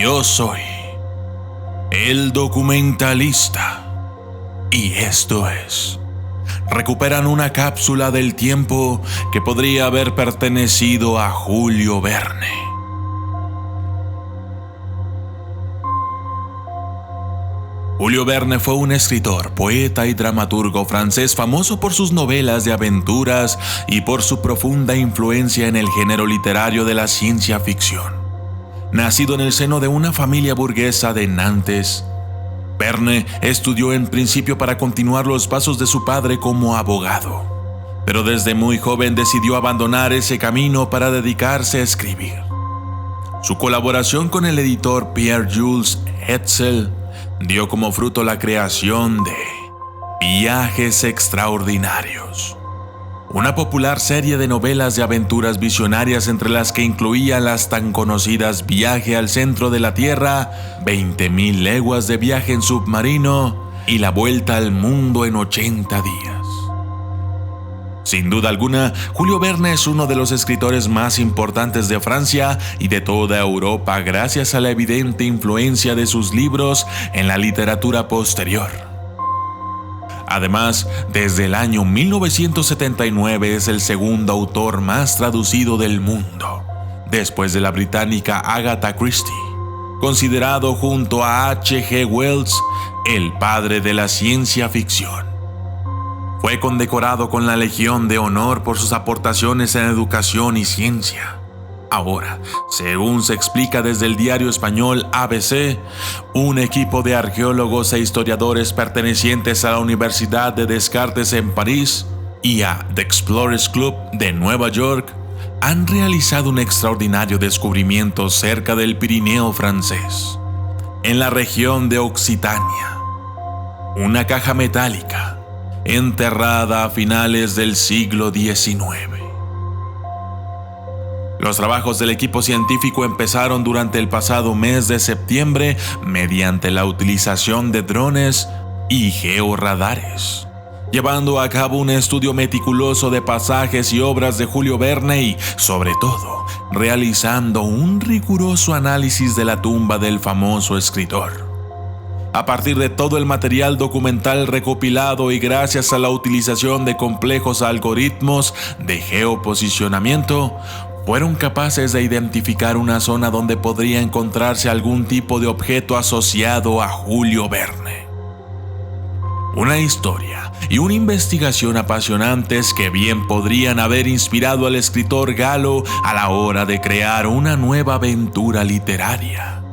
Yo soy el documentalista. Y esto es... Recuperan una cápsula del tiempo que podría haber pertenecido a Julio Verne. Julio Verne fue un escritor, poeta y dramaturgo francés famoso por sus novelas de aventuras y por su profunda influencia en el género literario de la ciencia ficción. Nacido en el seno de una familia burguesa de Nantes, Verne estudió en principio para continuar los pasos de su padre como abogado, pero desde muy joven decidió abandonar ese camino para dedicarse a escribir. Su colaboración con el editor Pierre-Jules Hetzel dio como fruto la creación de Viajes Extraordinarios, una popular serie de novelas de aventuras visionarias entre las que incluía las tan conocidas Viaje al centro de la Tierra, 20.000 leguas de viaje en submarino y La vuelta al mundo en 80 días. Sin duda alguna, Julio Verne es uno de los escritores más importantes de Francia y de toda Europa gracias a la evidente influencia de sus libros en la literatura posterior. Además, desde el año 1979 es el segundo autor más traducido del mundo, después de la británica Agatha Christie, considerado junto a H.G. Wells el padre de la ciencia ficción. Fue condecorado con la Legión de Honor por sus aportaciones en educación y ciencia. Ahora, según se explica desde el diario español ABC, un equipo de arqueólogos e historiadores pertenecientes a la Universidad de Descartes en París y a The Explorers Club de Nueva York han realizado un extraordinario descubrimiento cerca del Pirineo francés, en la región de Occitania. Una caja metálica enterrada a finales del siglo XIX. Los trabajos del equipo científico empezaron durante el pasado mes de septiembre mediante la utilización de drones y georradares, llevando a cabo un estudio meticuloso de pasajes y obras de Julio Verne y, sobre todo, realizando un riguroso análisis de la tumba del famoso escritor. A partir de todo el material documental recopilado y gracias a la utilización de complejos algoritmos de geoposicionamiento, fueron capaces de identificar una zona donde podría encontrarse algún tipo de objeto asociado a Julio Verne. Una historia y una investigación apasionantes que bien podrían haber inspirado al escritor galo a la hora de crear una nueva aventura literaria.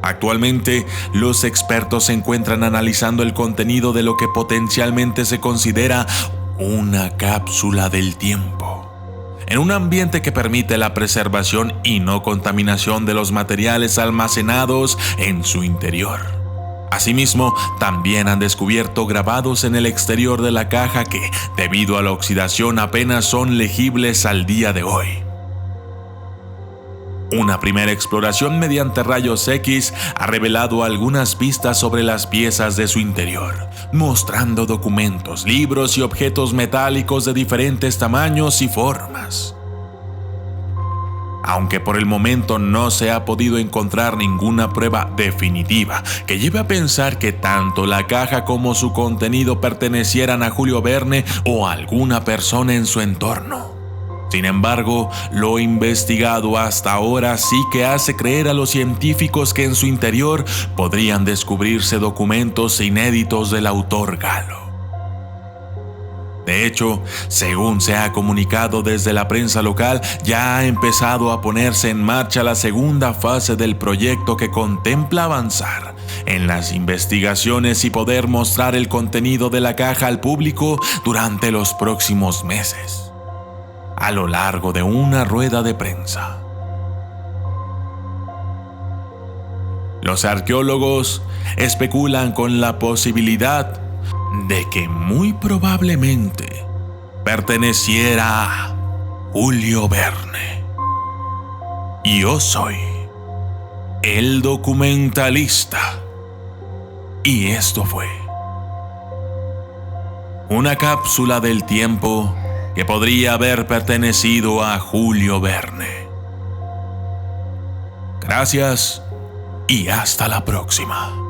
Actualmente, los expertos se encuentran analizando el contenido de lo que potencialmente se considera una cápsula del tiempo, en un ambiente que permite la preservación y no contaminación de los materiales almacenados en su interior. Asimismo, también han descubierto grabados en el exterior de la caja que, debido a la oxidación, apenas son legibles al día de hoy. Una primera exploración mediante rayos X ha revelado algunas pistas sobre las piezas de su interior, mostrando documentos, libros y objetos metálicos de diferentes tamaños y formas. Aunque por el momento no se ha podido encontrar ninguna prueba definitiva que lleve a pensar que tanto la caja como su contenido pertenecieran a Julio Verne o a alguna persona en su entorno. Sin embargo, lo investigado hasta ahora sí que hace creer a los científicos que en su interior podrían descubrirse documentos inéditos del autor galo. De hecho, según se ha comunicado desde la prensa local, ya ha empezado a ponerse en marcha la segunda fase del proyecto que contempla avanzar en las investigaciones y poder mostrar el contenido de la caja al público durante los próximos meses, a lo largo de una rueda de prensa. Los arqueólogos especulan con la posibilidad de que muy probablemente perteneciera a Julio Verne. Yo soy el documentalista. Y esto fue una cápsula del tiempo que podría haber pertenecido a Julio Verne. Gracias y hasta la próxima.